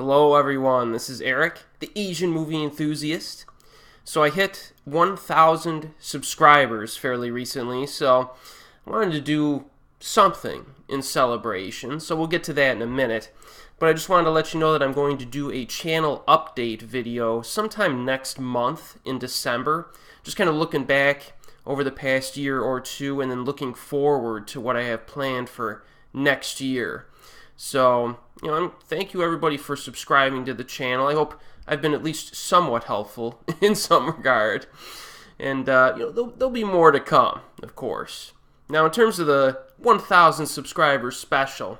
Hello everyone, this is Erik, the Asian movie enthusiast. So I hit 1,000 subscribers fairly recently, so I wanted to do something in celebration, so we'll get to that in a minute. But I just wanted to let you know that I'm going to do a channel update video sometime next month in December, just kind of looking back over the past year or two and then looking forward to what I have planned for next year. So, thank you everybody for subscribing to the channel. I hope I've been at least somewhat helpful in some regard. And, there'll be more to come, of course. Now, in terms of the 1,000 subscribers special,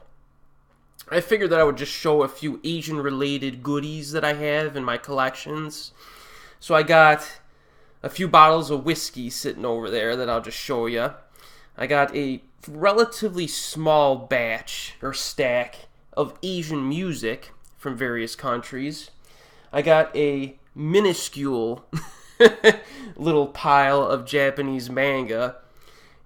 I figured that I would just show a few Asian-related goodies that I have in my collections. So I got a few bottles of whiskey sitting over there that I'll just show you. I got a relatively small batch or stack of Asian music from various countries. I got a minuscule little pile of Japanese manga,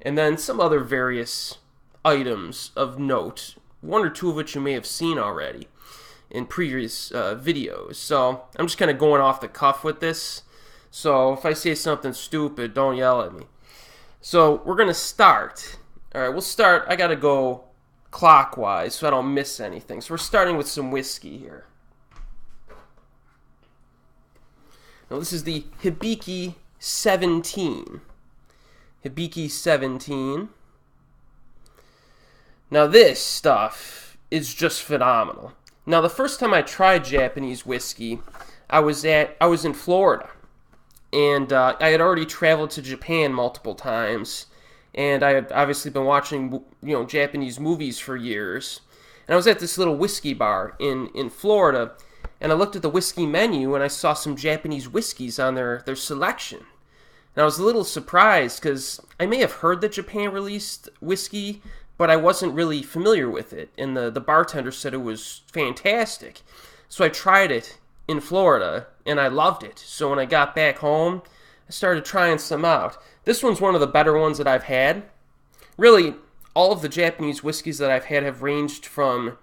and then some other various items of note, one or two of which you may have seen already in previous videos. So I'm just kind of going off the cuff with this, so if I say something stupid, don't yell at me. So we're going to start. Alright, we'll start. I got to go clockwise so I don't miss anything. So we're starting with some whiskey here. Now this is the Hibiki 17. Hibiki 17. Now this stuff is just phenomenal. Now the first time I tried Japanese whiskey, I was in Florida. And I had already traveled to Japan multiple times, and I had obviously been watching, Japanese movies for years. And I was at this little whiskey bar in Florida, and I looked at the whiskey menu, and I saw some Japanese whiskeys on their selection. And I was a little surprised, because I may have heard that Japan released whiskey, but I wasn't really familiar with it. And the bartender said it was fantastic. So I tried it in Florida, and I loved it. So when I got back home, I started trying some out. This one's one of the better ones that I've had. Really, all of the Japanese whiskeys that I've had have ranged from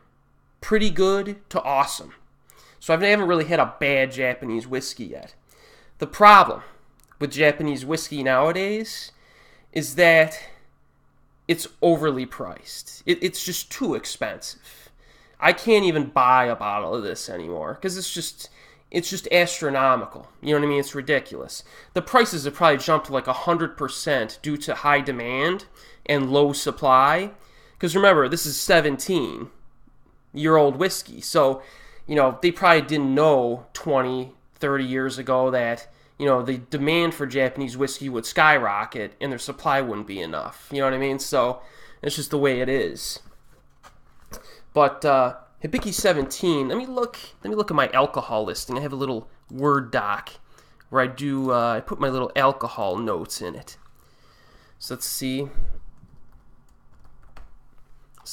pretty good to awesome. So I haven't really had a bad Japanese whiskey yet. The problem with Japanese whiskey nowadays is that it's overly priced. It's just too expensive. I can't even buy a bottle of this anymore because it's just astronomical. You know what I mean? It's ridiculous. The prices have probably jumped like 100% due to high demand and low supply. Because remember, this is 17-year-old whiskey. So, they probably didn't know 20, 30 years ago that, the demand for Japanese whiskey would skyrocket and their supply wouldn't be enough. You know what I mean? So, it's just the way it is. But Hibiki 17. Let me look at my alcohol listing. I have a little Word doc where I put my little alcohol notes in it. So let's see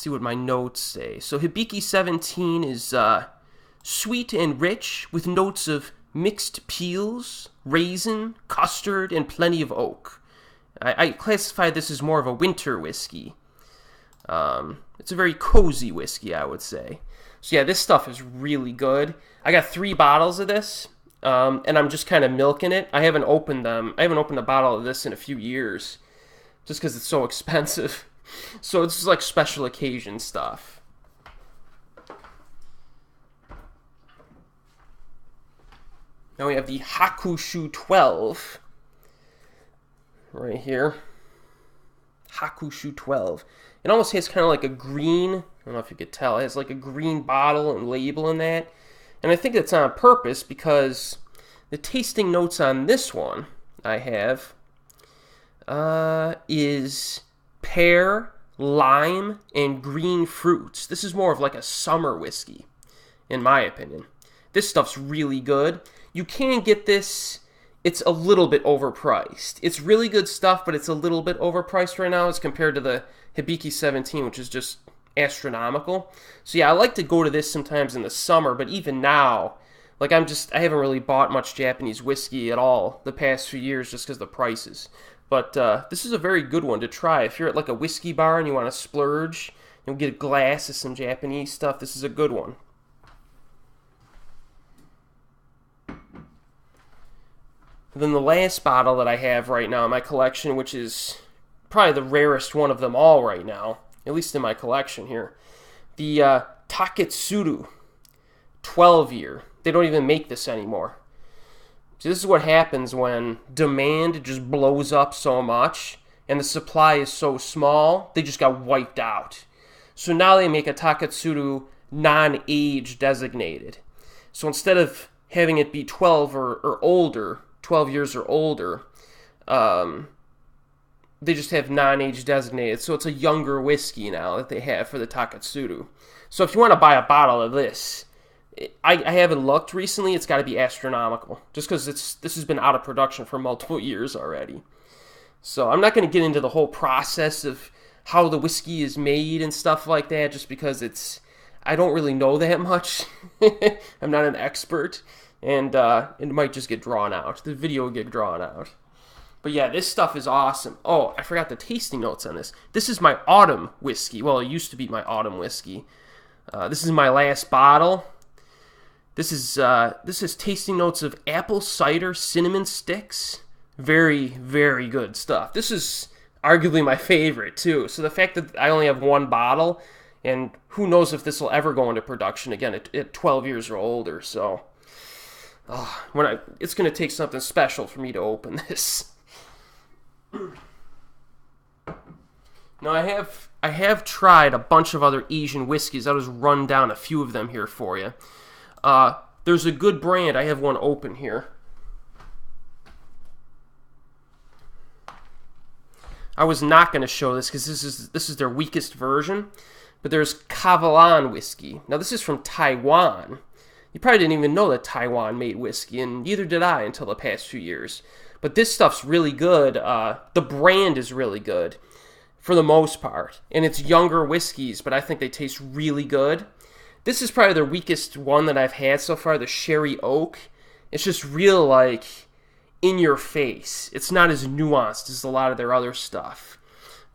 what my notes say. So Hibiki 17 is sweet and rich with notes of mixed peels, raisin, custard, and plenty of oak. I classify this as more of a winter whiskey. It's a very cozy whiskey, I would say. So yeah, this stuff is really good. I got 3 bottles of this, and I'm just kind of milking it. I haven't opened a bottle of this in a few years, just because it's so expensive. So it's just like special occasion stuff. Now we have the Hakushu 12 right here. Hakushu 12. It almost has kind of like a green, I don't know if you could tell, it has like a green bottle and label in that. And I think that's on purpose because the tasting notes on this one I have is pear, lime, and green fruits. This is more of like a summer whiskey, in my opinion. This stuff's really good. You can get this. It's a little bit overpriced. It's really good stuff, but it's a little bit overpriced right now as compared to the Hibiki 17, which is just astronomical. So yeah, I like to go to this sometimes in the summer, but even now, like I haven't really bought much Japanese whiskey at all the past few years just because of the prices. But this is a very good one to try. If you're at like a whiskey bar and you want to splurge and get a glass of some Japanese stuff, this is a good one. And then the last bottle that I have right now in my collection, which is probably the rarest one of them all right now, at least in my collection here, the Taketsuru 12-year. They don't even make this anymore. So this is what happens when demand just blows up so much and the supply is so small, they just got wiped out. So now they make a Taketsuru non-age designated. So instead of having it be 12 or older, 12 years or older, they just have non-age designated. So it's a younger whiskey now that they have for the Taketsuru. So if you want to buy a bottle of this, I haven't looked recently. It's got to be astronomical, just because this has been out of production for multiple years already. So I'm not going to get into the whole process of how the whiskey is made and stuff like that, just because I don't really know that much. I'm not an expert, and it might just get drawn out. The video will get drawn out. But yeah, this stuff is awesome. Oh, I forgot the tasting notes on this. This is my autumn whiskey. Well, it used to be my autumn whiskey. This is my last bottle. This is tasting notes of apple cider cinnamon sticks. Very, very good stuff. This is arguably my favorite too. So the fact that I only have one bottle, and who knows if this will ever go into production again at 12 years or older. So it's going to take something special for me to open this. Now I have tried a bunch of other Asian whiskeys. I'll just run down a few of them here for you. There's a good brand. I have one open here. I was not going to show this because this is their weakest version, but there's Kavalan whiskey. Now this is from Taiwan. You probably didn't even know that Taiwan made whiskey, and neither did I until the past few years. But this stuff's really good. The brand is really good for the most part, and it's younger whiskeys, but I think they taste really good. This is probably their weakest one that I've had so far, the Sherry Oak. It's just real, like, in your face. It's not as nuanced as a lot of their other stuff.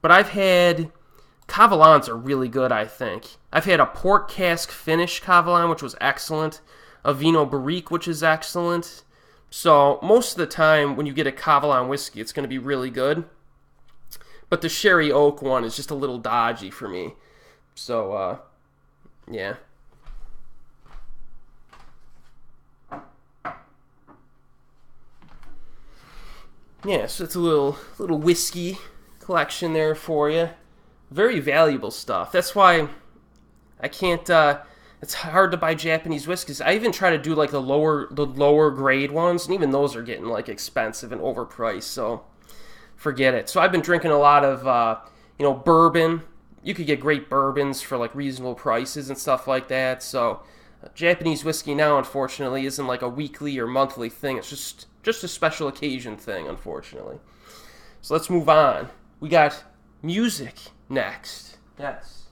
But I've had... Kavalans are really good, I think. I've had a port cask finish Kavalan, which was excellent. A Vino Barrique, which is excellent. So, most of the time, when you get a Kavalan whiskey, it's going to be really good. But the Sherry Oak one is just a little dodgy for me. So, yeah. Yeah, so it's a little whiskey collection there for you. Very valuable stuff. That's why I can't. It's hard to buy Japanese whiskeys. I even try to do like the lower grade ones, and even those are getting like expensive and overpriced. So forget it. So I've been drinking a lot of bourbon. You could get great bourbons for like reasonable prices and stuff like that. So Japanese whiskey now, unfortunately, isn't like a weekly or monthly thing. It's just a special occasion thing, unfortunately. So let's move on. We got music next. Yes.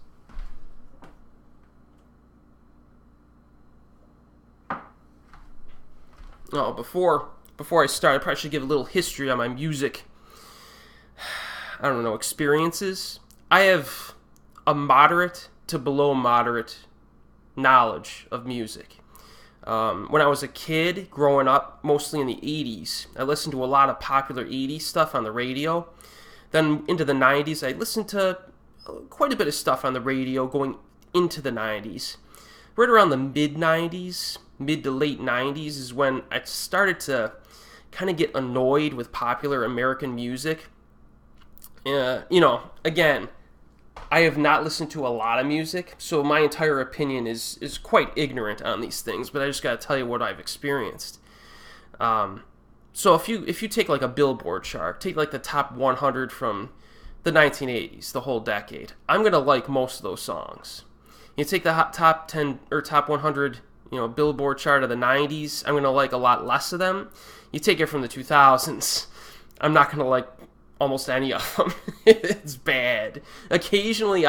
Oh, before I start, I probably should give a little history on my music, I don't know, experiences. I have a moderate to below moderate knowledge of music. When I was a kid, growing up, mostly in the 80s, I listened to a lot of popular 80s stuff on the radio. Then into the 90s, I listened to quite a bit of stuff on the radio going into the 90s. Right around the mid-90s, mid to late 90s is when I started to kind of get annoyed with popular American music. Again, I have not listened to a lot of music, so my entire opinion is quite ignorant on these things, but I just got to tell you what I've experienced. So if you take like a Billboard chart, take like the top 100 from the 1980s, the whole decade, I'm going to like most of those songs. You take the top 10 or top 100, Billboard chart of the 90s, I'm going to like a lot less of them. You take it from the 2000s, I'm not going to like almost any of them. It's bad. Occasionally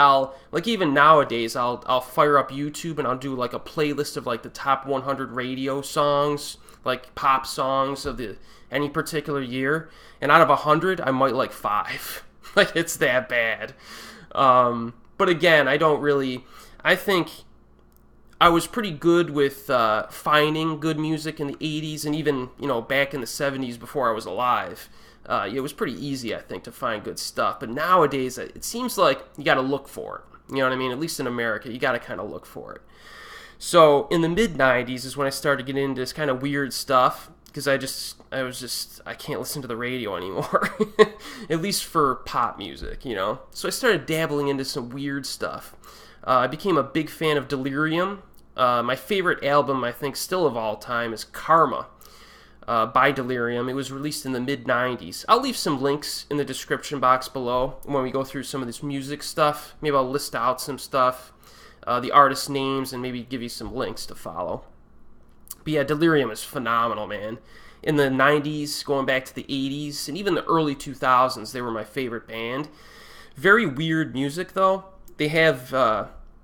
even nowadays, I'll fire up YouTube and I'll do like a playlist of like the top 100 radio songs, like pop songs of any particular year, and out of 100, I might like 5. Like, it's that bad. But again, I think I was pretty good with finding good music in the 80s and even, back in the 70s before I was alive. It was pretty easy, I think, to find good stuff. But nowadays, it seems like you got to look for it. You know what I mean? At least in America, you got to kind of look for it. So in the mid-90s is when I started getting into this kind of weird stuff because I can't listen to the radio anymore, at least for pop music, So I started dabbling into some weird stuff. I became a big fan of Delirium. My favorite album, I think, still of all time is Karma by Delirium. It was released in the mid-90s. I'll leave some links in the description box below when we go through some of this music stuff. Maybe I'll list out some stuff, the artist names, and maybe give you some links to follow. But yeah, Delirium is phenomenal, man. In the 90s, going back to the 80s, and even the early 2000s, they were my favorite band. Very weird music, though. They have,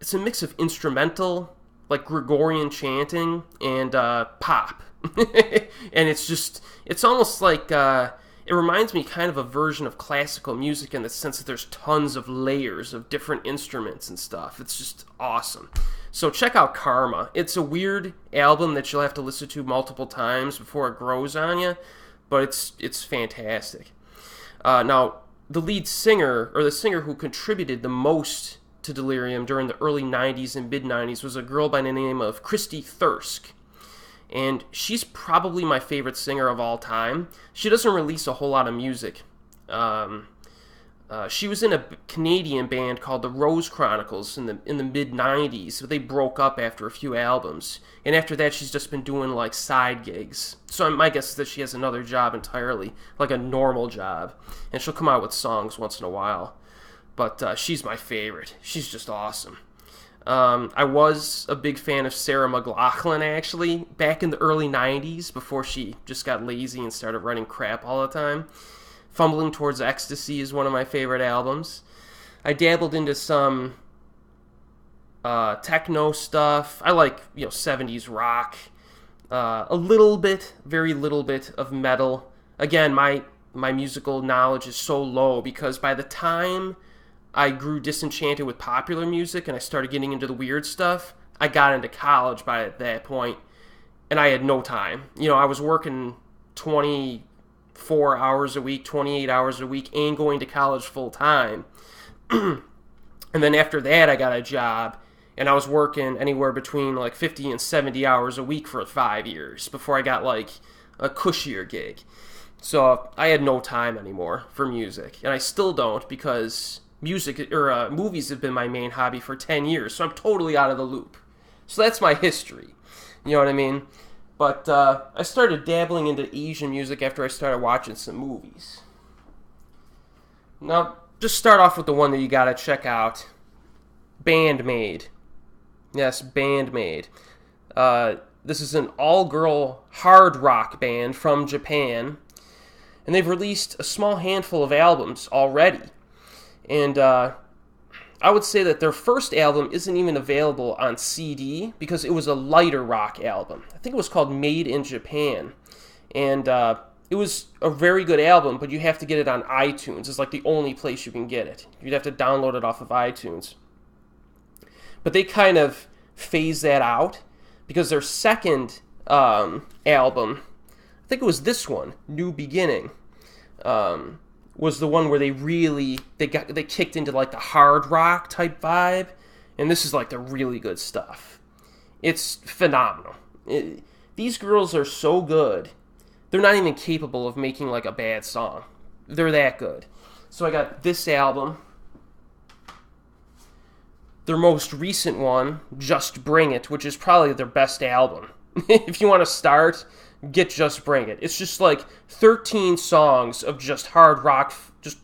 it's a mix of instrumental, like Gregorian chanting, and pop. And it's almost like, it reminds me kind of a version of classical music in the sense that there's tons of layers of different instruments and stuff. It's just awesome. So check out Karma. It's a weird album that you'll have to listen to multiple times before it grows on you, but it's fantastic. Now, the lead singer, or the singer who contributed the most to Delirium during the early 90s and mid-90s was a girl by the name of Christy Thirsk. And she's probably my favorite singer of all time. She doesn't release a whole lot of music. She was in a Canadian band called the Rose Chronicles in the mid-90s. So they broke up after a few albums. And after that, she's just been doing, like, side gigs. So my guess is that she has another job entirely, like a normal job. And she'll come out with songs once in a while. But she's my favorite. She's just awesome. I was a big fan of Sarah McLachlan, actually, back in the early 90s, before she just got lazy and started writing crap all the time. Fumbling Towards Ecstasy is one of my favorite albums. I dabbled into some techno stuff. I like, 70s rock. A little bit, very little bit of metal. Again, my musical knowledge is so low because by the time I grew disenchanted with popular music and I started getting into the weird stuff, I got into college by that point, and I had no time. I was working 24 hours a week, 28 hours a week, and going to college full time. And then after that, I got a job, and I was working anywhere between like 50 and 70 hours a week for 5 years before I got like a cushier gig. So I had no time anymore for music, and I still don't because movies have been my main hobby for 10 years, so I'm totally out of the loop. So that's my history, you know what I mean? But I started dabbling into Asian music after I started watching some movies. Now, just start off with the one that you gotta check out, BAND-MAID. Yes, BAND-MAID. This is an all-girl hard rock band from Japan, and they've released a small handful of albums already. And I would say that their first album isn't even available on CD because it was a lighter rock album. I think it was called Made in Japan. And it was a very good album, but you have to get it on iTunes. It's like the only place you can get it. You'd have to download it off of iTunes. But they kind of phased that out because their second album, I think it was this one, New Beginning, was the one where they kicked into like the hard rock type vibe, and this is like the really good stuff. It's phenomenal. These girls are so good. They're not even capable of making like a bad song. They're that good. So I got this album. Their most recent one, Just Bring It, which is probably their best album. If you want to start, get Just Bring It. It's just like 13 songs of just hard rock, just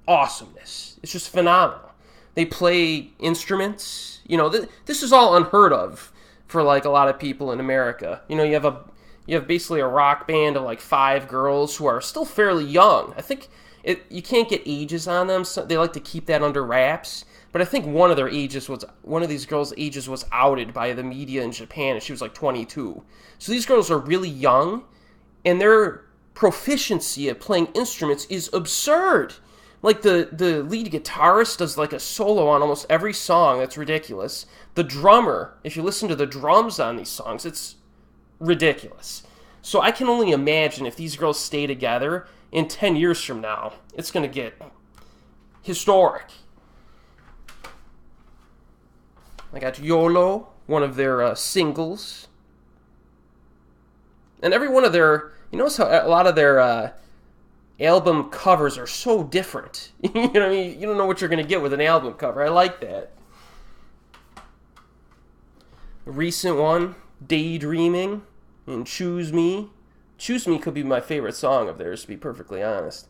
awesomeness. It's just phenomenal. They play instruments. This is all unheard of for like a lot of people in America. You have basically a rock band of like 5 girls who are still fairly young. I think you can't get ages on them, so they like to keep that under wraps. But I think one of these girls' ages was outed by the media in Japan, and she was like 22. So these girls are really young, and their proficiency at playing instruments is absurd. Like, the lead guitarist does, like, a solo on almost every song. That's ridiculous. The drummer, if you listen to the drums on these songs, it's ridiculous. So I can only imagine if these girls stay together in 10 years from now, it's going to get historic. I got YOLO, one of their singles. And every one of their... You notice how a lot of their album covers are so different. You know what I mean? You don't know what you're going to get with an album cover. I like that. A recent one, Daydreaming and Choose Me. Choose Me could be my favorite song of theirs, to be perfectly honest.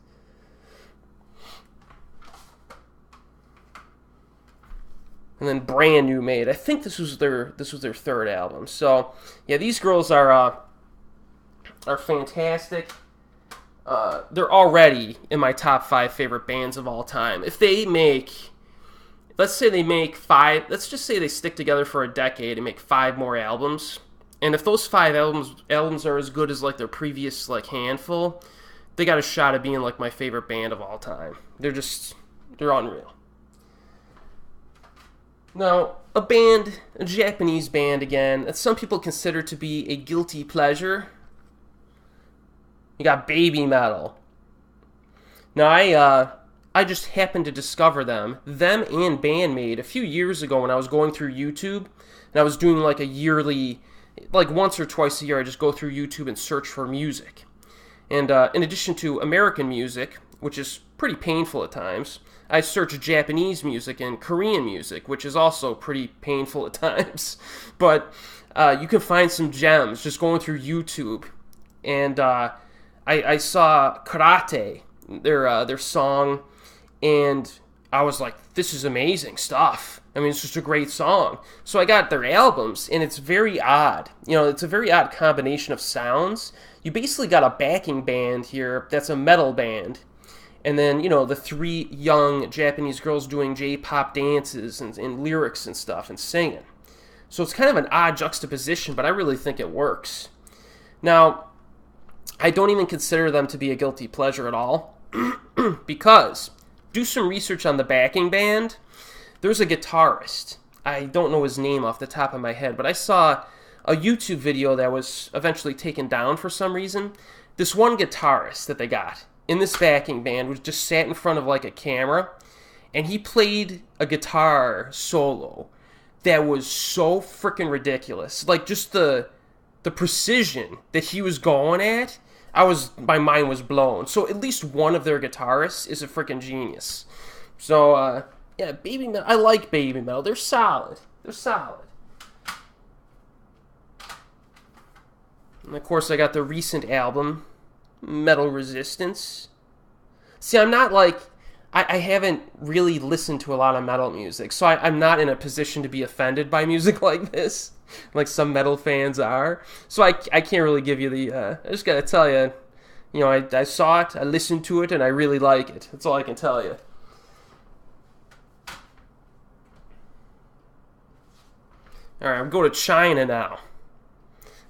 And then BAND-MAID. I think this was their third album. So yeah, these girls are fantastic. They're already in my top 5 favorite bands of all time. If they make, let's say they make 5, let's just say they stick together for a decade and make 5 more albums, and if those 5 albums are as good as like their previous like handful, they got a shot at being like my favorite band of all time. They're unreal. Now, a Japanese band again, that some people consider to be a guilty pleasure. You got Baby Metal. Now, I just happened to discover them and BAND-MAID, a few years ago when I was going through YouTube, and I was doing like a yearly, like once or twice a year, I just go through YouTube and search for music. And in addition to American music, which is pretty painful at times, I search Japanese music and Korean music, which is also pretty painful at times. But you can find some gems just going through YouTube. And I saw Karate, their song, and I was like, this is amazing stuff. I mean, it's just a great song. So I got their albums, and it's very odd. You know, it's a very odd combination of sounds. You basically got a backing band here that's a metal band. And then, you know, the 3 young Japanese girls doing J-pop dances and lyrics and stuff and singing. So it's kind of an odd juxtaposition, but I really think it works. Now, I don't even consider them to be a guilty pleasure at all, because do some research on the backing band. There's a guitarist. I don't know his name off the top of my head, but I saw a YouTube video that was eventually taken down for some reason. This one guitarist that they got in this backing band was just sat in front of like a camera, and he played a guitar solo that was so freaking ridiculous. Like, just the precision that he was going at, my mind was blown. So at least one of their guitarists is a freaking genius. So yeah, Baby Metal. I like Baby Metal. They're solid. And of course, I got the recent album, Metal Resistance. See, I'm not like, I haven't really listened to a lot of metal music, so I'm not in a position to be offended by music like this, like some metal fans are. So I can't really give you the, I just gotta tell you, you know, I saw it, I listened to it, and I really like it. That's all I can tell you. Alright, I'm going to China now.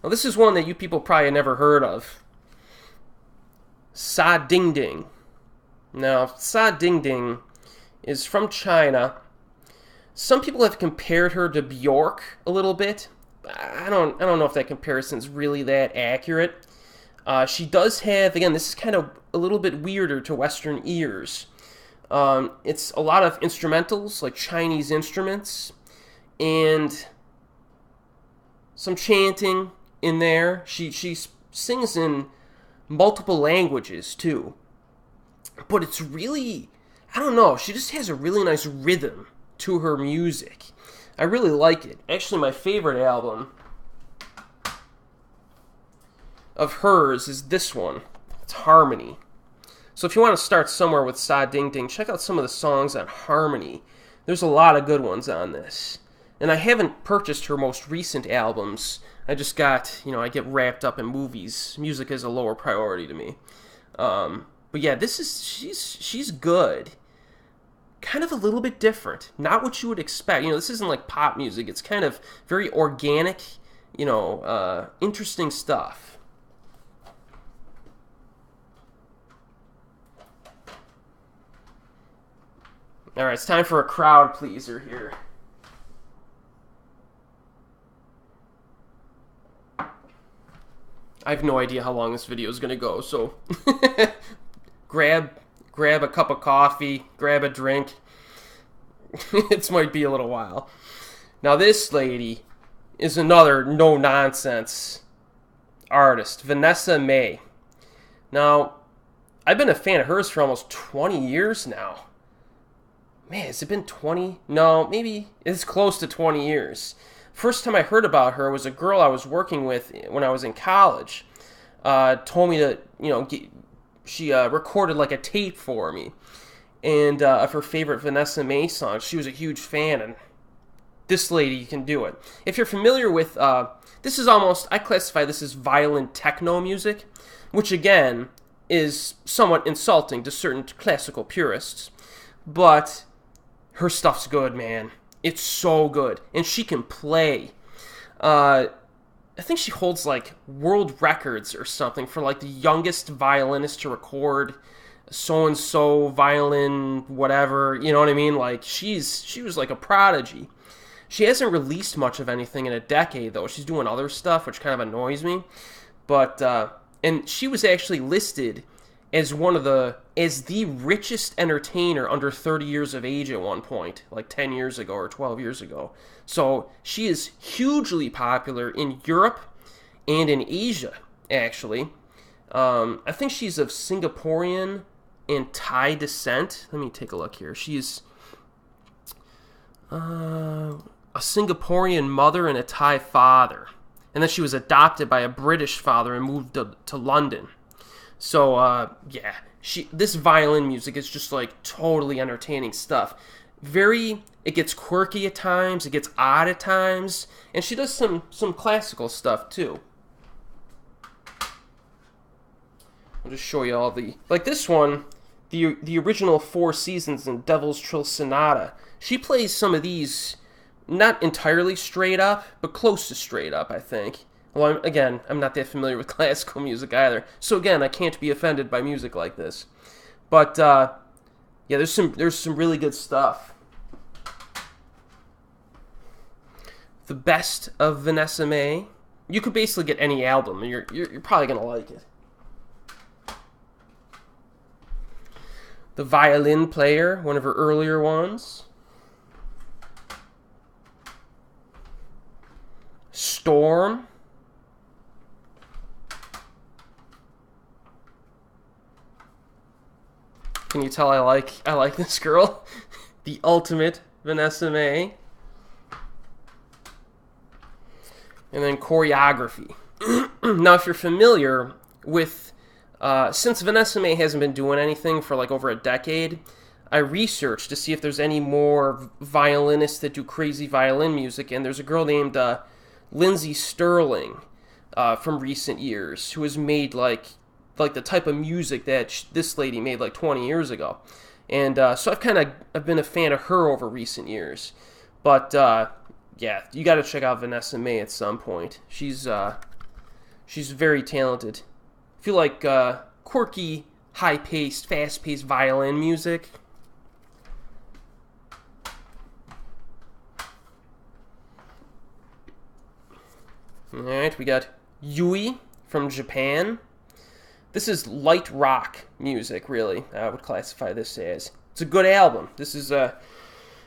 Now this is one that you people probably never heard of. Sa Ding Ding. Now, Sa Ding Ding is from China. Some people have compared her to Bjork a little bit. I don't know if that comparison's really that accurate. She does have, again, this is kind of a little bit weirder to Western ears. It's a lot of instrumentals, like Chinese instruments, and some chanting in there. She sings in multiple languages, too. But it's really, I don't know, she just has a really nice rhythm to her music. I really like it. Actually, my favorite album of hers is this one. It's Harmony. So if you want to start somewhere with Sa Ding Ding, check out some of the songs on Harmony. There's a lot of good ones on this. And I haven't purchased her most recent albums. I just got, you know, I get wrapped up in movies. Music is a lower priority to me. But yeah, this is, she's good. Kind of a little bit different. Not what you would expect. You know, this isn't like pop music. It's kind of very organic, you know, interesting stuff. Alright, it's time for a crowd pleaser here. I have no idea how long this video is going to go, so grab a cup of coffee, grab a drink. It might be a little while. Now this lady is another no-nonsense artist, Vanessa Mae. Now, I've been a fan of hers for almost 20 years now. Man, has it been 20? No, maybe it's close to 20 years. First time I heard about her was a girl I was working with when I was in college. Told me to, she recorded like a tape for me. And of her favorite Vanessa Mae songs. She was a huge fan, and this lady can do it. If you're familiar with, this is almost, I classify this as violent techno music, which again is somewhat insulting to certain classical purists. But her stuff's good, man. It's so good. And she can play. I think she holds like world records or something for like the youngest violinist to record so-and-so violin, whatever, you know what I mean? Like, she was like a prodigy. She hasn't released much of anything in a decade, though. She's doing other stuff, which kind of annoys me. But, and she was actually listed as as the richest entertainer under 30 years of age at one point, like 10 years ago or 12 years ago. So she is hugely popular in Europe and in Asia, actually. I think she's of Singaporean and Thai descent. Let me take a look here. She's a Singaporean mother and a Thai father. And then she was adopted by a British father and moved to London. So, yeah, this violin music is just, like, totally entertaining stuff. It gets quirky at times, it gets odd at times, and she does some classical stuff, too. I'll just show you all like this one, the original Four Seasons and Devil's Trill Sonata. She plays some of these, not entirely straight up, but close to straight up, I think. Well, I'm not that familiar with classical music either. So again, I can't be offended by music like this. But, yeah, there's some really good stuff. The best of Vanessa Mae. You could basically get any album, and you're probably going to like it. The Violin Player, one of her earlier ones. Storm. Can you tell I like this girl? The ultimate Vanessa Mae. And then Choreography. Now, if you're familiar with, since Vanessa Mae hasn't been doing anything for like over a decade, I researched to see if there's any more violinists that do crazy violin music, and there's a girl named Lindsay Sterling from recent years who has made like the type of music that this lady made like 20 years ago. And so I've been a fan of her over recent years. But yeah, you got to check out Vanessa Mae at some point. She's very talented. If you like quirky, high-paced, fast-paced violin music, alright, we got Yui from Japan. This is light rock music, really, I would classify this as. It's a good album. This is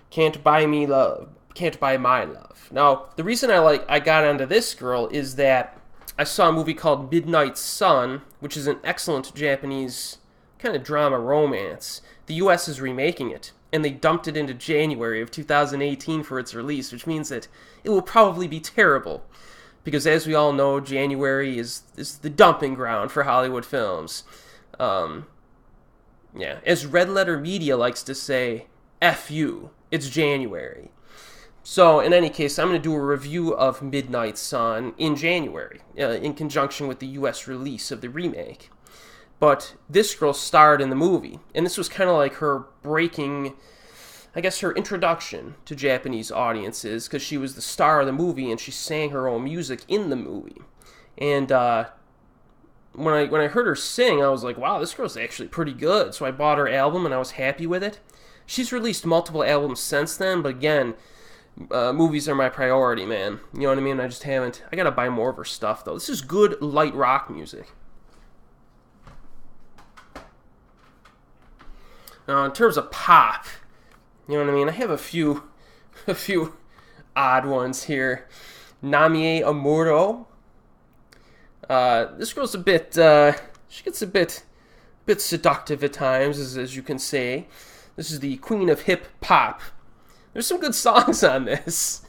Can't Buy Me Love, Can't Buy My Love. Now, the reason I got onto this girl is that I saw a movie called Midnight Sun, which is an excellent Japanese kind of drama romance. The US is remaking it, and they dumped it into January of 2018 for its release, which means that it will probably be terrible. Because as we all know, January is the dumping ground for Hollywood films. Yeah, as Red Letter Media likes to say, F you, it's January. So, in any case, I'm going to do a review of Midnight Sun in January, in conjunction with the US release of the remake. But this girl starred in the movie, and this was kind of like her breaking, I guess, her introduction to Japanese audiences, because she was the star of the movie and she sang her own music in the movie. And when I heard her sing, I was like, wow, this girl's actually pretty good. So I bought her album and I was happy with it. She's released multiple albums since then, but again, movies are my priority, man. You know what I mean? I just haven't. I gotta buy more of her stuff, though. This is good light rock music. Now, in terms of pop, you know what I mean? I have a few odd ones here. Namie Amuro. This girl's a bit. She gets a bit seductive at times, as you can say. This is the queen of hip hop. There's some good songs on this.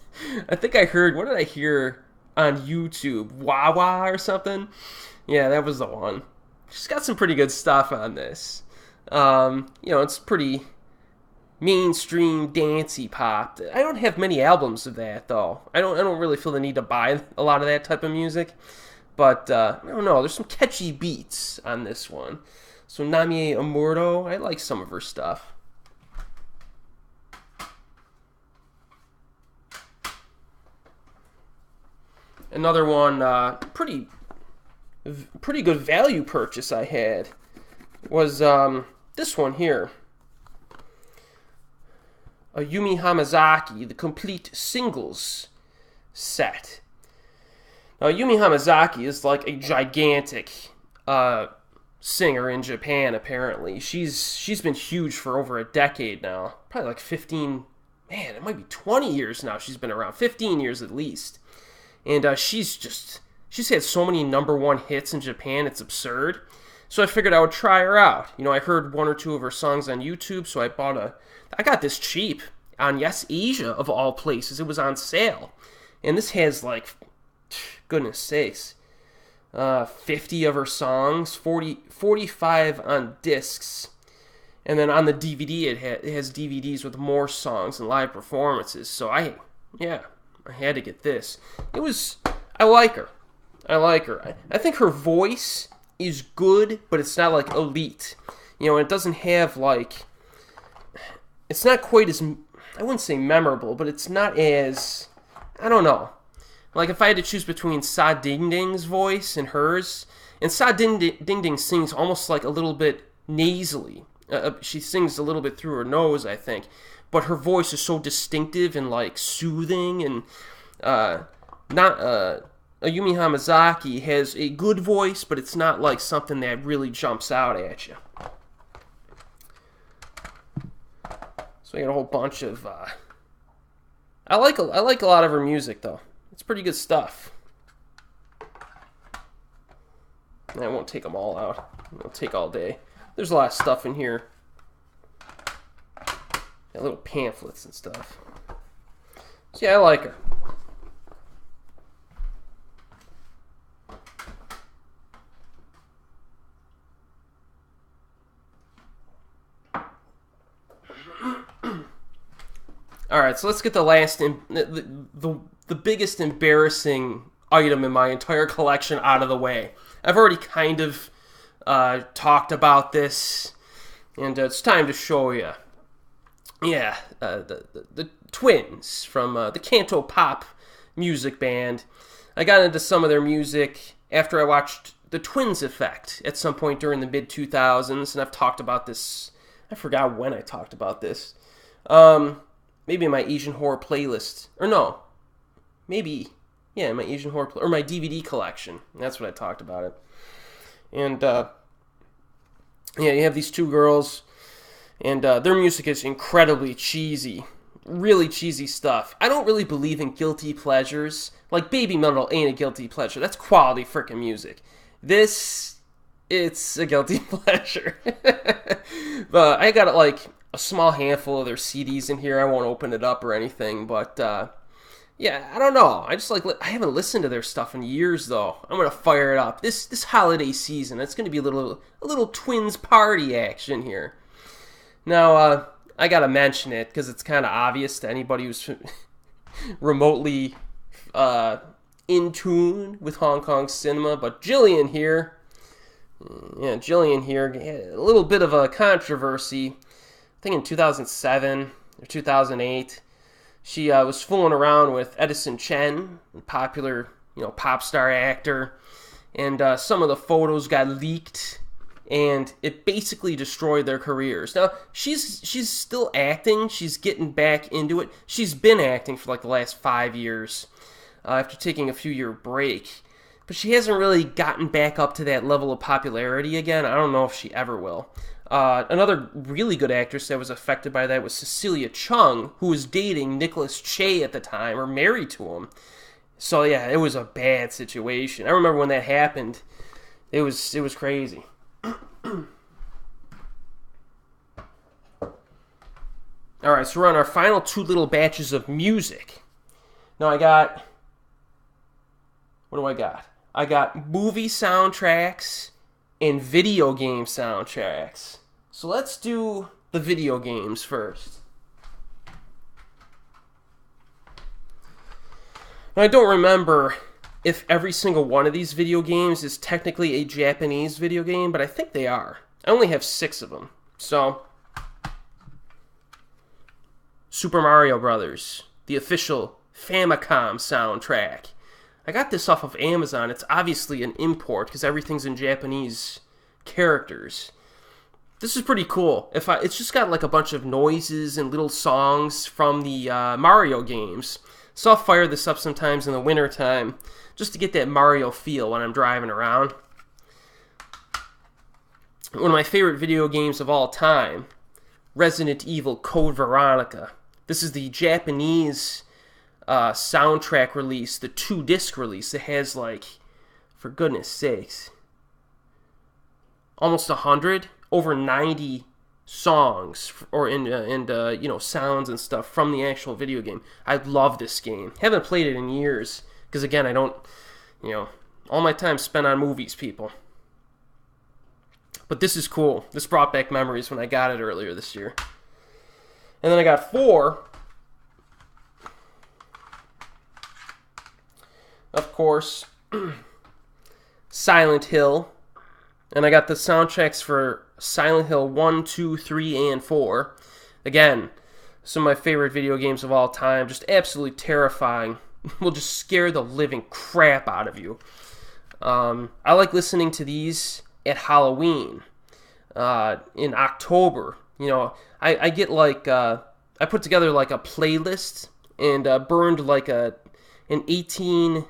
I think I heard. What did I hear on YouTube? Wawa or something? Yeah, that was the one. She's got some pretty good stuff on this. It's pretty mainstream dancey pop. I don't have many albums of that though. I don't really feel the need to buy a lot of that type of music. But I don't know. There's some catchy beats on this one. So Namie Amuro, I like some of her stuff. Another one, pretty good value purchase I had was this one here. A Yumi Hamazaki, the complete singles set. Now, Yumi Hamazaki is like a gigantic singer in Japan, apparently. She's been huge for over a decade now. Probably like 15, man, it might be 20 years now she's been around. 15 years at least. And she's had so many #1 hits in Japan, it's absurd. So I figured I would try her out. You know, I heard one or two of her songs on YouTube, so I got this cheap on Yes Asia, of all places. It was on sale. And this has, like, goodness sakes, 50 of her songs, 45 on discs. And then on the DVD, it has DVDs with more songs and live performances. So I had to get this. I like her. I think her voice is good, but it's not like elite. You know, it doesn't have like, it's not quite as, I wouldn't say memorable, but it's not as, I don't know. Like if I had to choose between Sa Ding Ding's voice and hers, and Sa Ding Ding sings almost like a little bit nasally. She sings a little bit through her nose, I think. But her voice is so distinctive and like soothing, and Yumi Hamazaki has a good voice, but it's not like something that really jumps out at you. So I got a whole bunch of. I like a lot of her music though. It's pretty good stuff. I won't take them all out. It'll take all day. There's a lot of stuff in here. Got little pamphlets and stuff. So yeah, I like her. All right, so let's get the last, the biggest embarrassing item in my entire collection out of the way. I've already kind of talked about this, and it's time to show you. Yeah, the twins from the Canto Pop music band. I got into some of their music after I watched The Twins Effect at some point during the mid-2000s, and I've talked about this. I forgot when I talked about this. Maybe in my Asian horror playlist. Or no. Maybe, yeah, my Asian horror, or my DVD collection. That's what I talked about it. And, yeah, you have these two girls, and their music is incredibly cheesy. Really cheesy stuff. I don't really believe in guilty pleasures. Like, Baby Metal ain't a guilty pleasure. That's quality frickin' music. This, it's a guilty pleasure. But I got, like, a small handful of their CDs in here. I won't open it up or anything, but yeah, I don't know. I haven't listened to their stuff in years though. I'm gonna fire it up this holiday season. It's gonna be a little Twins party action here. Now I gotta mention it because it's kind of obvious to anybody who's remotely in tune with Hong Kong cinema. But Jillian here, a little bit of a controversy. I think in 2007 or 2008, she was fooling around with Edison Chen, a popular, pop star actor, and some of the photos got leaked and it basically destroyed their careers. Now, she's still acting. She's getting back into it. She's been acting for like the last 5 years after taking a few-year break. But she hasn't really gotten back up to that level of popularity again. I don't know if she ever will. Another really good actress that was affected by that was Cecilia Chung, who was dating Nicholas Che at the time, or married to him. So yeah, it was a bad situation. I remember when that happened. It was crazy. Alright, so we're on our final 2 little batches of music. Now I got... What do I got? I got movie soundtracks and video game soundtracks. So let's do the video games first. Now, I don't remember if every single one of these video games is technically a Japanese video game, but I think they are. I only have 6 of them. So, Super Mario Brothers, the official Famicom soundtrack. I got this off of Amazon. It's obviously an import because everything's in Japanese characters. This is pretty cool. It's just got like a bunch of noises and little songs from the Mario games. So I'll fire this up sometimes in the wintertime just to get that Mario feel when I'm driving around. One of my favorite video games of all time, Resident Evil Code Veronica. This is the Japanese soundtrack release, the 2-disc release. It has, like, for goodness sakes, almost 100, over 90 songs and sounds and stuff from the actual video game. I love this game. Haven't played it in years because, again, I don't, all my time spent on movies, people. But this is cool. This brought back memories when I got it earlier this year. And then I got 4. Of course, Silent Hill. And I got the soundtracks for Silent Hill 1, 2, 3, and 4. Again, some of my favorite video games of all time. Just absolutely terrifying. Will just scare the living crap out of you. I like listening to these at Halloween. In October. I get like... I put together like a playlist and burned like an 18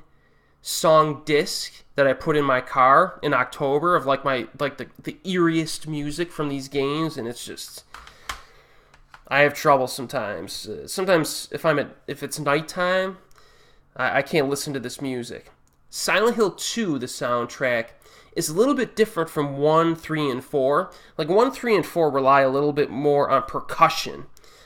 song disc that I put in my car in October of like the eeriest music from these games, and it's just, I have trouble sometimes. Sometimes if it's nighttime, I can't listen to this music. Silent Hill 2, the soundtrack, is a little bit different from 1, 3, and 4. Like 1, 3, and 4 rely a little bit more on percussion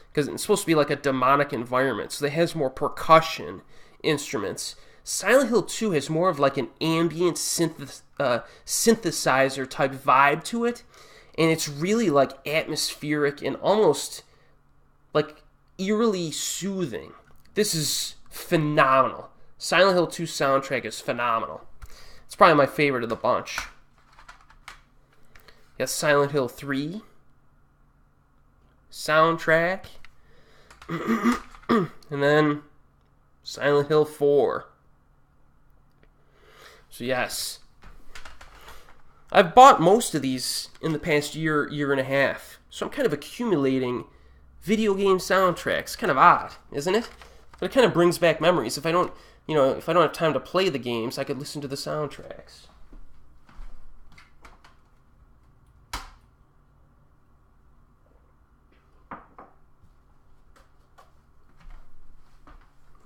because it's supposed to be like a demonic environment, so it has more percussion instruments. Silent Hill 2 has more of like an ambient synthesizer type vibe to it, and it's really like atmospheric and almost like eerily soothing. This is phenomenal. Silent Hill 2 soundtrack is phenomenal. It's probably my favorite of the bunch. Got Silent Hill 3 soundtrack, and then Silent Hill 4. So yes, I've bought most of these in the past year and a half. So I'm kind of accumulating video game soundtracks. Kind of odd, isn't it? But it kind of brings back memories. If I don't have time to play the games, I could listen to the soundtracks.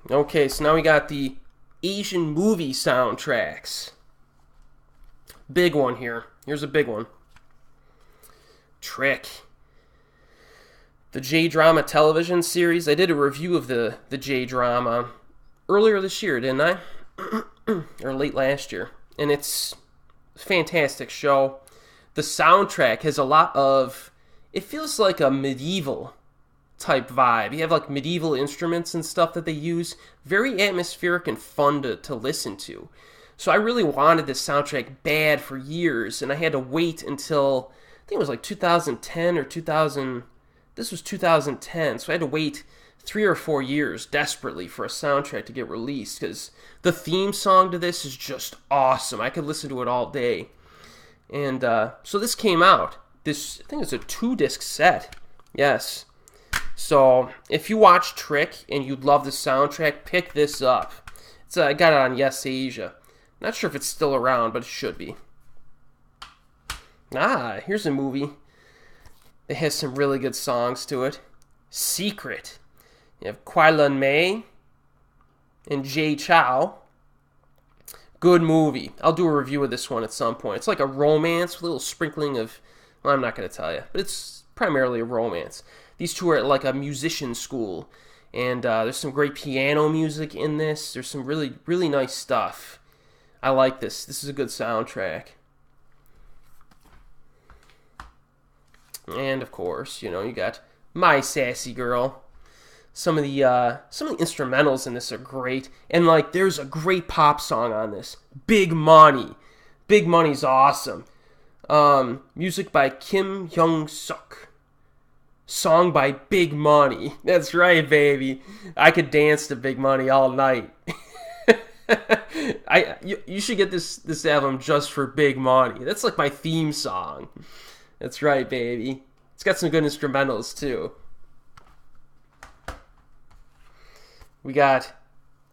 Okay, so now we got the Asian movie soundtracks. Big one here. Here's a big one. Trick. The J-drama television series. I did a review of the J-drama earlier this year, didn't I? Or late last year. And it's a fantastic show. The soundtrack has a lot of... It feels like a medieval type vibe. You have like medieval instruments and stuff that they use. Very atmospheric and fun to listen to. So I really wanted this soundtrack bad for years, and I had to wait until, I think it was like 2010 or 2000, this was 2010, so I had to wait 3 or 4 years desperately for a soundtrack to get released, because the theme song to this is just awesome. I could listen to it all day. And so this came out. This, I think it's a 2-disc set. Yes. So if you watch Trick and you love the soundtrack, pick this up. I got it on Yes Asia. Not sure if it's still around, but it should be. Here's a movie that has some really good songs to it. Secret. You have Kavalan May and Jay Chow. Good movie. I'll do a review of this one at some point. It's like a romance with a little sprinkling of... Well, I'm not going to tell you, but it's primarily a romance. These two are at like a musician school, and there's some great piano music in this. There's some really, really nice stuff. I like this. This is a good soundtrack. And of course, you got My Sassy Girl. Some of the instrumentals in this are great, and like there's a great pop song on this. Big Money. Big Money's awesome. Music by Kim Young-suk. Song by Big Money. That's right, baby. I could dance to Big Money all night. You should get this album just for Big Money. That's like my theme song. That's right, baby. It's got some good instrumentals too. We got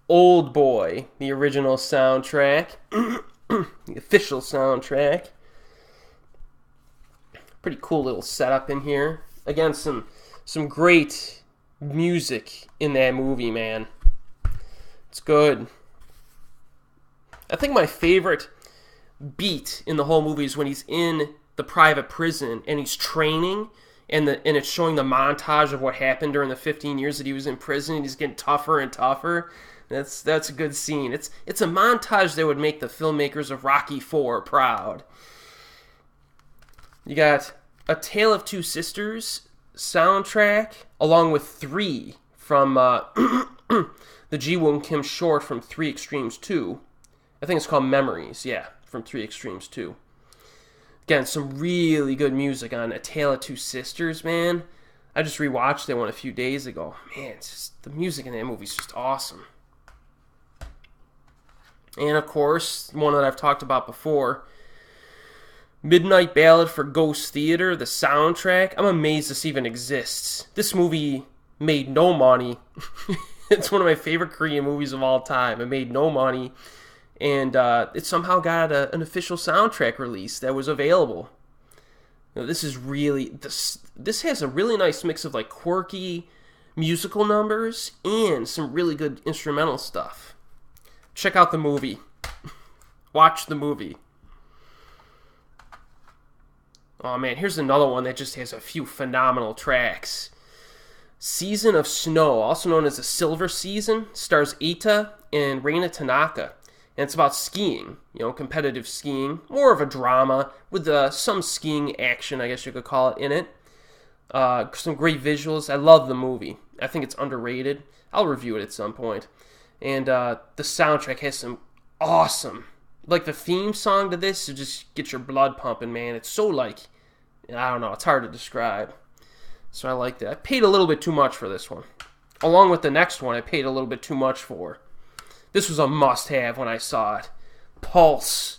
Old Boy, the original soundtrack, the official soundtrack. Pretty cool little setup in here. Again, some great music in that movie, man. It's good. I think my favorite beat in the whole movie is when he's in the private prison and he's training, and it's showing the montage of what happened during the 15 years that he was in prison, and he's getting tougher and tougher. That's a good scene. It's a montage that would make the filmmakers of Rocky IV proud. You got A Tale of Two Sisters soundtrack, along with 3 from the Ji-Woon Kim short from 3 Extremes 2. I think it's called Memories, yeah, from 3 Extremes 2. Again, some really good music on A Tale of Two Sisters, man. I just rewatched that one a few days ago. Man, the music in that movie is just awesome. And of course, one that I've talked about before, Midnight Ballad for Ghost Theater, the soundtrack. I'm amazed this even exists. This movie made no money. It's one of my favorite Korean movies of all time. It made no money. And it somehow got an official soundtrack release that was available. Now, this is really... This has a really nice mix of like quirky musical numbers and some really good instrumental stuff. Check out the movie. Watch the movie. Oh man, here's another one that just has a few phenomenal tracks. Season of Snow, also known as the Silver Season, stars Ita and Reina Tanaka. And it's about skiing, competitive skiing. More of a drama with some skiing action, I guess you could call it, in it. Some great visuals. I love the movie. I think it's underrated. I'll review it at some point. And the soundtrack has some awesome... Like the theme song to this, to just get your blood pumping, man. It's so like... I don't know, it's hard to describe. So I like that. I paid a little bit too much for this one. Along with the next one, I paid a little bit too much for. This was a must-have when I saw it. Pulse,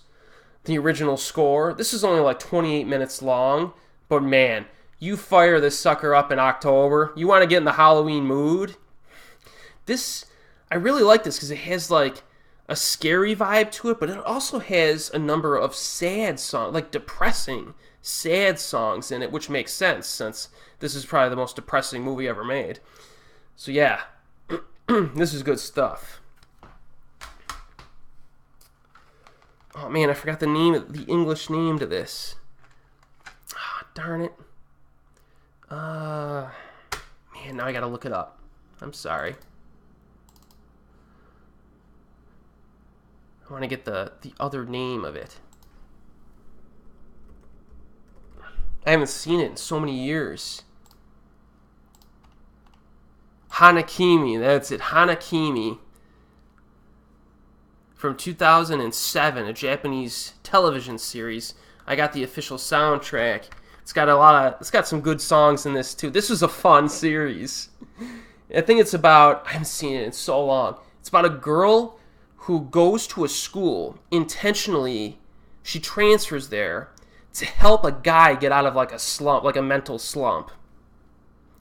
the original score. This is only like 28 minutes long, but man, you fire this sucker up in October. You want to get in the Halloween mood? I really like this because it has like a scary vibe to it, but it also has a number of sad songs, like depressing, sad songs in it, which makes sense since this is probably the most depressing movie ever made. So yeah, this is good stuff. Oh man, I forgot the English name to this. Ah, darn it. Man, now I gotta look it up. I'm sorry. I want to get the other name of it. I haven't seen it in so many years. Hanakimi, that's it. Hanakimi. From 2007, a Japanese television series. I got the official soundtrack. It's got some good songs in this too. This was a fun series. I think it's about, I haven't seen it in so long. It's about a girl who goes to a school intentionally. She transfers there to help a guy get out of like a slump, like a mental slump.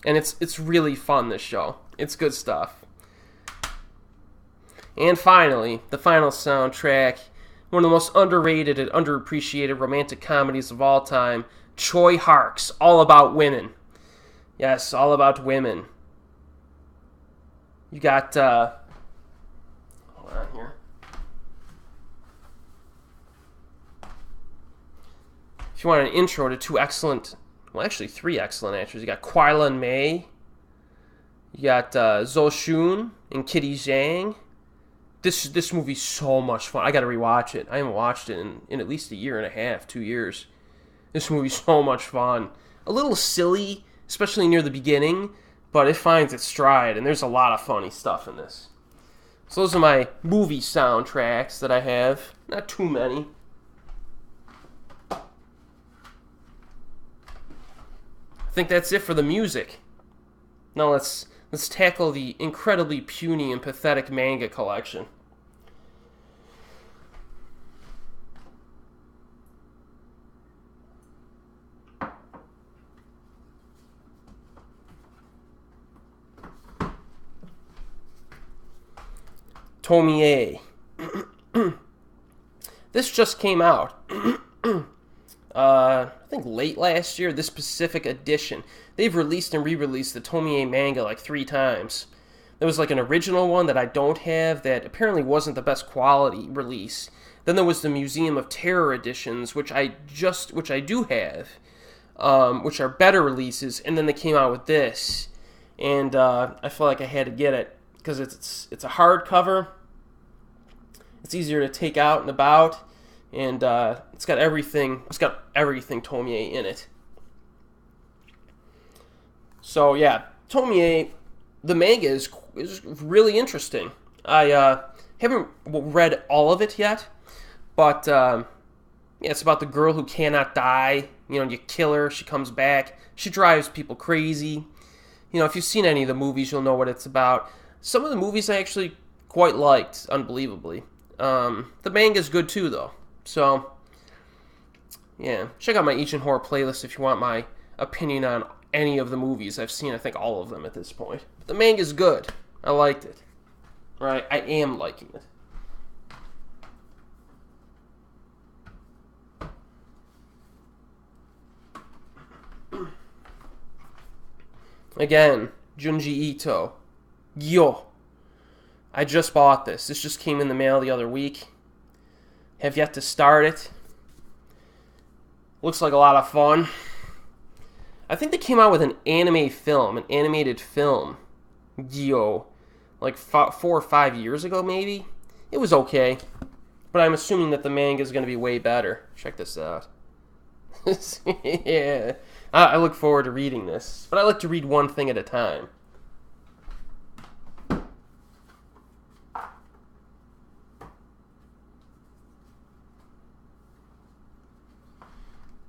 And it's really fun, this show. It's good stuff. And finally, the final soundtrack, one of the most underrated and underappreciated romantic comedies of all time, Choi Hark's All About Women. Yes, All About Women. You got, hold on here. If you want an intro to two excellent, well, actually three excellent actors, you got Kavalan May, you got Zo Shun and Kitty Zhang. This movie's so much fun. I gotta rewatch it. I haven't watched it in at least a year and a half, 2 years. This movie's so much fun. A little silly, especially near the beginning, but it finds its stride, and there's a lot of funny stuff in this. So those are my movie soundtracks that I have. Not too many. I think that's it for the music. Now let's tackle the incredibly puny and pathetic manga collection. Tomie. This just came out. I think late last year, this specific edition. They've released and re-released the Tomie manga like 3 times. There was like an original one that I don't have that apparently wasn't the best quality release. Then there was the Museum of Terror editions, which I do have, which are better releases. And then they came out with this, and I feel like I had to get it because it's a hardcover. It's easier to take out and about. And it's got everything Tomie in it. So yeah, Tomie, the manga is really interesting. I haven't read all of it yet, but yeah, it's about the girl who cannot die. You kill her, she comes back. She drives people crazy. If you've seen any of the movies, you'll know what it's about. Some of the movies I actually quite liked, unbelievably. The manga's good too, though. So, yeah, check out my Each and Horror playlist if you want my opinion on any of the movies. I've seen, I think, all of them at this point. But the manga's good. I liked it. Right? I am liking it. Again, Junji Ito. Yo. I just bought this. This just came in the mail the other week. Have yet to start it. Looks like a lot of fun. I think they came out with an animated film. Yo. Like 4 or 5 years ago, maybe? It was okay. But I'm assuming that the manga is going to be way better. Check this out. Yeah. I look forward to reading this. But I like to read one thing at a time.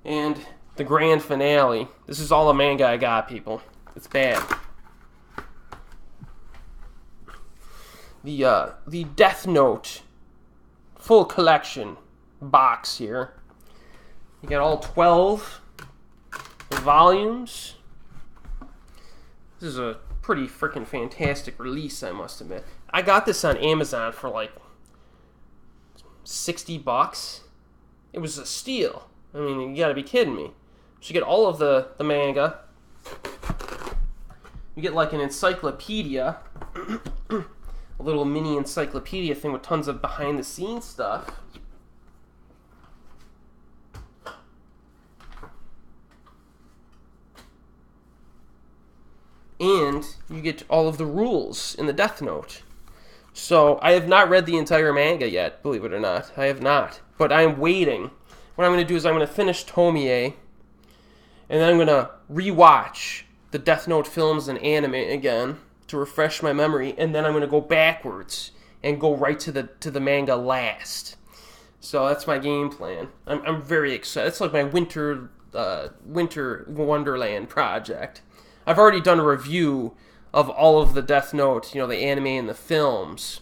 And the grand finale. This is all the manga I got, people. It's bad. The Death Note full collection box here. You got all 12 volumes. This is a pretty freaking fantastic release, I must admit. I got this on Amazon for like $60. It was a steal. I mean, you gotta be kidding me. So you get all of the manga. You get like an encyclopedia. A little mini encyclopedia thing with tons of behind-the-scenes stuff. And you get all of the rules in the Death Note. So I have not read the entire manga yet, believe it or not. I have not. But I am waiting. What I'm going to do is I'm going to finish Tomie, and then I'm going to rewatch the Death Note films and anime again to refresh my memory, and then I'm going to go backwards and go right to the manga last. So that's my game plan. I'm very excited. It's like my winter Wonderland project. I've already done a review of all of the Death Note, the anime and the films.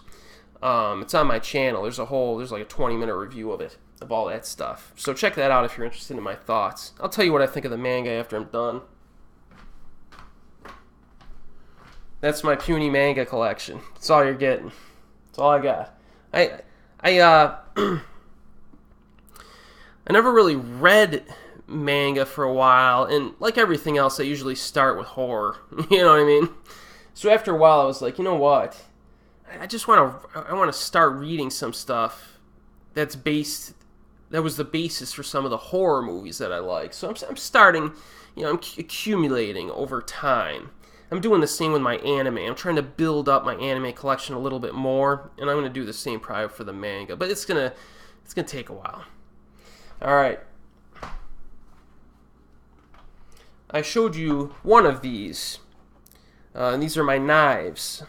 It's on my channel. There's like a 20-minute review of it, of all that stuff. So check that out if you're interested in my thoughts. I'll tell you what I think of the manga after I'm done. That's my puny manga collection. That's all you're getting. That's all I got. I never really read manga for a while, and like everything else, I usually start with horror. You know what I mean? So after a while, I was like, you know what? I want to start reading some stuff that was the basis for some of the horror movies that I like. So I'm starting, I'm accumulating over time. I'm doing the same with my anime. I'm trying to build up my anime collection a little bit more, and I'm going to do the same probably for the manga, but it's gonna take a while. All right. I showed you one of these, and these are my knives.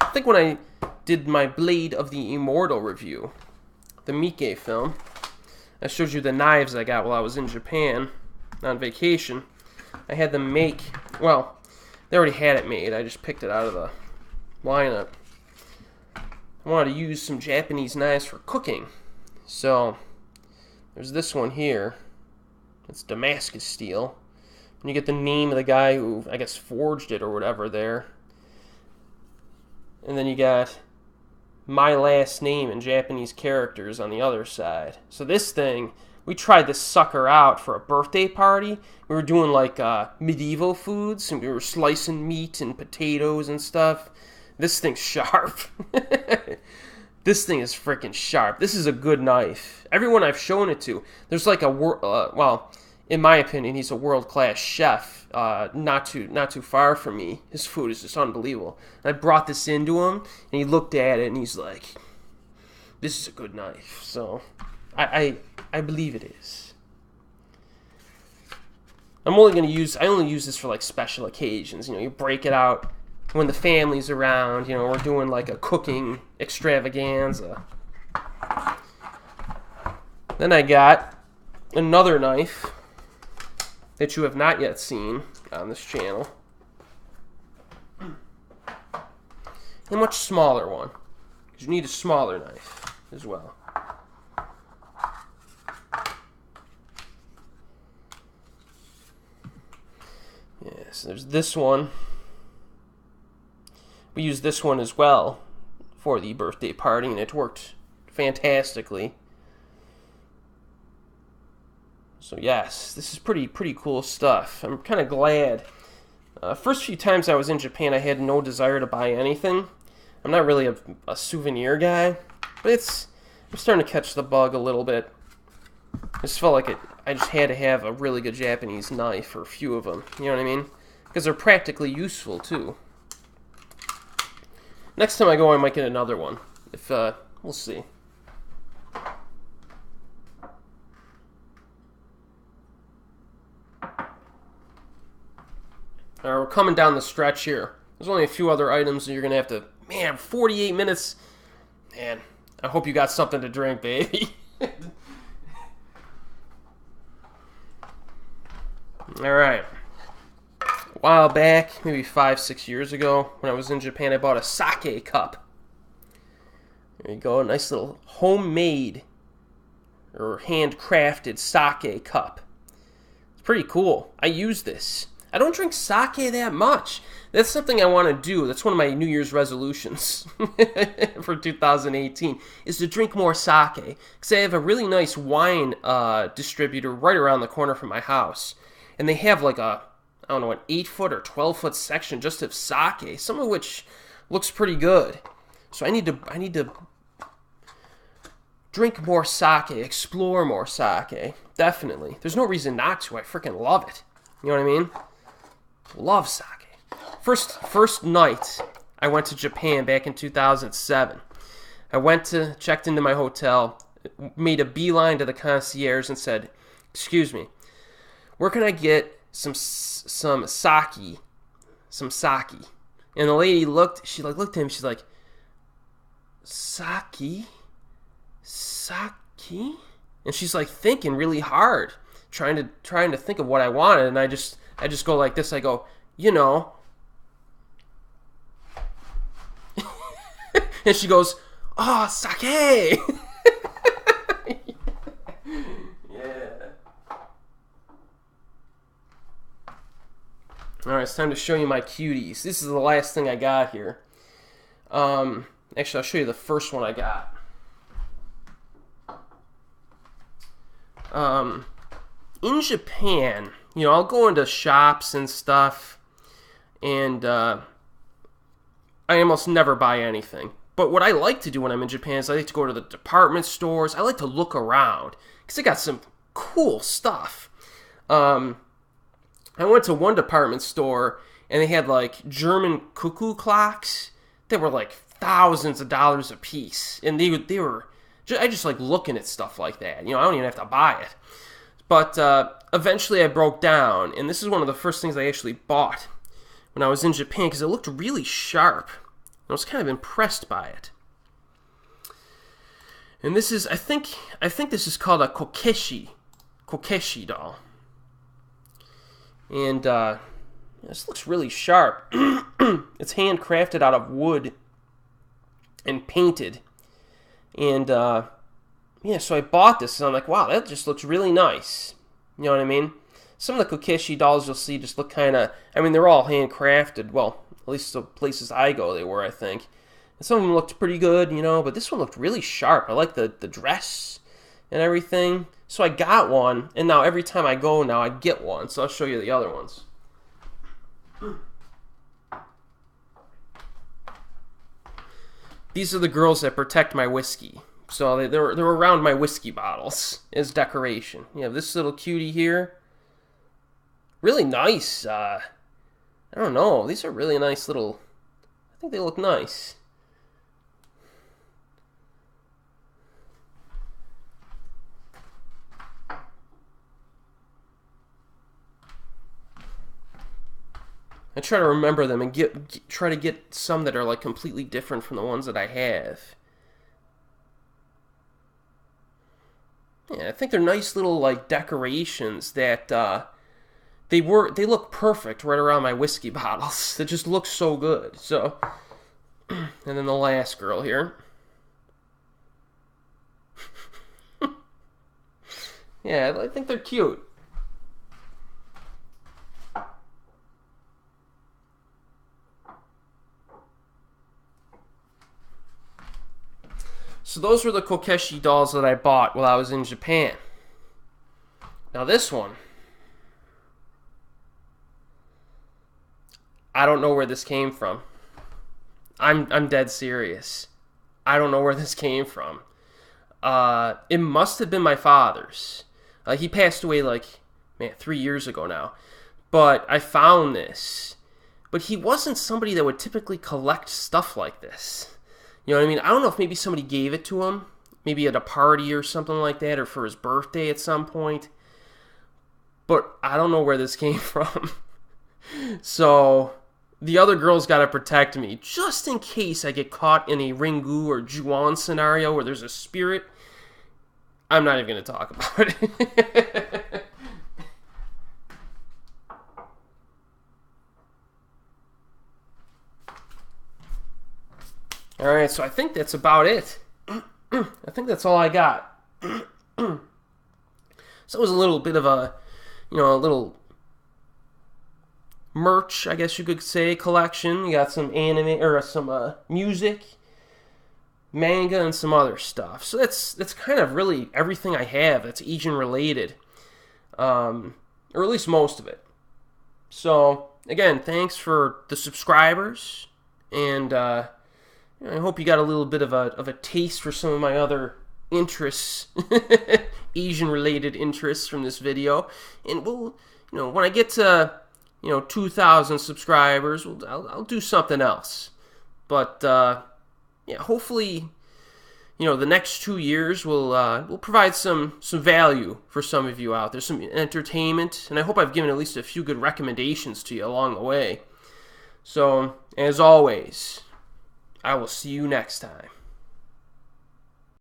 I think when I did my Blade of the Immortal review, the Mike film, I showed you the knives I got while I was in Japan on vacation. I had them make, well, they already had it made. I just picked it out of the lineup. I wanted to use some Japanese knives for cooking. So, there's this one here. It's Damascus steel. And you get the name of the guy who, I guess, forged it or whatever there. And then you got my last name in Japanese characters on the other side. So this thing, we tried this sucker out for a birthday party. We were doing like medieval foods, and we were slicing meat and potatoes and stuff. This thing's sharp. This thing is freaking sharp. This is a good knife. Everyone I've shown it to, there's like well, in my opinion, he's a world-class chef. Not too far from me. His food is just unbelievable. And I brought this into him, and he looked at it, and he's like, "This is a good knife." So, I believe it is. I only use this for like special occasions. You break it out when the family's around. We're doing like a cooking extravaganza. Then I got another knife that you have not yet seen on this channel. A much smaller one, because you need a smaller knife as well. Yes, there's this one. We used this one as well for the birthday party, and it worked fantastically. So yes, this is pretty cool stuff. I'm kind of glad. First few times I was in Japan, I had no desire to buy anything. I'm not really a souvenir guy, but I'm starting to catch the bug a little bit. I just felt like I just had to have a really good Japanese knife, or a few of them. You know what I mean? Because they're practically useful too. Next time I go, I might get another one. We'll see. We're coming down the stretch here. There's only a few other items, and you're going to have to... Man, 48 minutes. Man, I hope you got something to drink, baby. Alright. A while back, maybe 5-6 years ago, when I was in Japan, I bought a sake cup. There you go, a nice little homemade or handcrafted sake cup. It's pretty cool. I use this. I don't drink sake that much. That's something I want to do. That's one of my New Year's resolutions for 2018, is to drink more sake. Because I have a really nice wine distributor right around the corner from my house. And they have like an 8-foot or 12-foot section just of sake, some of which looks pretty good. So I need to drink more sake, explore more sake. Definitely. There's no reason not to. I freaking love it. You know what I mean? Love sake. First night I went to Japan back in 2007. I checked into my hotel, made a beeline to the concierge and said, "Excuse me, where can I get some sake?" And the lady looked at him, she's like, "Sake? Sake?" And she's like thinking really hard, trying to think of what I wanted, and I just go like this. I go, And she goes, Oh, sake! Yeah. Alright, it's time to show you my cuties. This is the last thing I got here. Actually, I'll show you the first one I got. In Japan, you know, I'll go into shops and stuff, and I almost never buy anything. But what I like to do when I'm in Japan is I like to go to the department stores. I like to look around, because they got some cool stuff. I went to one department store, and they had, like, German cuckoo clocks that were, like, thousands of dollars a piece. And they were I just like looking at stuff like that. You know, I don't even have to buy it. But eventually I broke down, and this is one of the first things I actually bought when I was in Japan, because it looked really sharp. I was kind of impressed by it. And this is, I think this is called a Kokeshi doll. And this looks really sharp. It's handcrafted out of wood and painted. And yeah, so I bought this, and I'm like, wow, that just looks really nice. You know what I mean? Some of the Kokeshi dolls you'll see just look kind of, I mean, they're all handcrafted. Well, at least the places I go, they were, I think. And some of them looked pretty good, you know, but this one looked really sharp. I like the dress and everything. So I got one, and now every time I go now, I get one. So I'll show you the other ones. These are the girls that protect my whiskey. So they're around my whiskey bottles as decoration. You have this little cutie here. Really nice. I don't know. These are really nice little... I think they look nice. I try to remember them and try to get some that are like completely different from the ones that I have. Yeah, I think they're nice little like decorations that they look perfect right around my whiskey bottles. They just look so good. So, and then the last girl here. Yeah, I think they're cute. So those were the Kokeshi dolls that I bought while I was in Japan. Now this one, I don't know where this came from. I'm dead serious. I don't know where this came from. It must have been my father's. He passed away like, man, 3 years ago now. But I found this. But he wasn't somebody that would typically collect stuff like this. You know what I mean? I don't know if maybe somebody gave it to him, maybe at a party or something like that, or for his birthday at some point. But I don't know where this came from. So the other girls got to protect me, just in case I get caught in a Ringu or Juon scenario where there's a spirit. I'm not even going to talk about it. Alright, so I think that's about it. I think that's all I got. So it was a little bit of a, a little merch, I guess you could say, collection. You got some anime, or some music, manga, and some other stuff. So that's kind of really everything I have that's Asian related. Or at least most of it. So, again, thanks for the subscribers, and I hope you got a little bit of a taste for some of my other interests, Asian-related interests from this video. And we'll, when I get to, 2,000 subscribers, I'll do something else. But yeah, hopefully, the next 2 years will provide some value for some of you out there, some entertainment, and I hope I've given at least a few good recommendations to you along the way. So, as always, I will see you next time.